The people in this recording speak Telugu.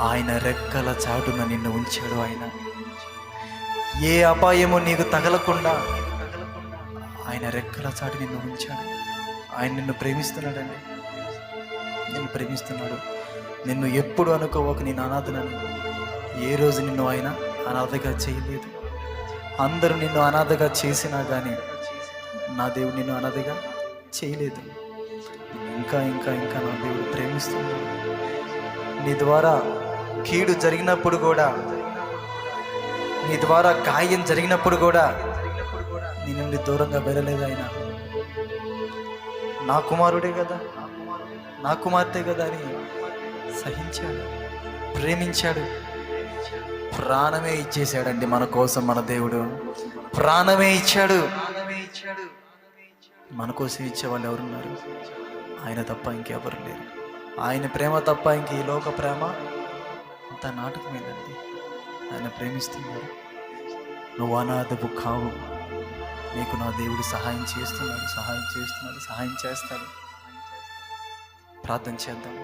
ఆయన రెక్కల చాటున నిన్ను ఉంచాడు. ఆయన ఏ అపాయము నీకు తగలకుండా ఆయన రెక్కల చాటు నిన్ను ఉంచాడు. ఆయన నిన్ను ప్రేమిస్తున్నాడండి, నిన్ను ప్రేమిస్తున్నాడు. నిన్ను ఎప్పుడు అనుకోవక నేను అనాథనని. ఏ రోజు నిన్ను ఆయన అనాథగా చేయలేదు. అందరూ నిన్ను అనాథగా చేసినా కానీ నా దేవుడు నిన్ను అనాథగా చేయలేదు. ఇంకా ఇంకా ఇంకా నా దేవుడు ప్రేమిస్తున్నాడు. నీ ద్వారా కీడు జరిగినప్పుడు కూడా, నీ ద్వారా గాయం జరిగినప్పుడు కూడా నీ నుండి దూరంగా వెళ్ళలేదు. ఆయన నా కుమారుడే కదా, నా కుమార్తె కదా అని సహించాడు, ప్రేమించాడు, ప్రాణమే ఇచ్చేసాడండి మన కోసం. మన దేవుడు ప్రాణమే ఇచ్చాడు. మన కోసం ఇచ్చేవాళ్ళు ఎవరున్నారు? ఆయన తప్ప ఇంకెవరు లేరు. ఆయన ప్రేమ తప్ప ఇంక ఈ లోక ప్రేమ అంత నాటకమేనండి. ఆయన ప్రేమిస్తున్నాడు. నువ్వు అనాథపు కావు. నీకు నా దేవుడు సహాయం చేస్తున్నాడు, సహాయం చేస్తాడు. ప్రార్థన చేద్దాం.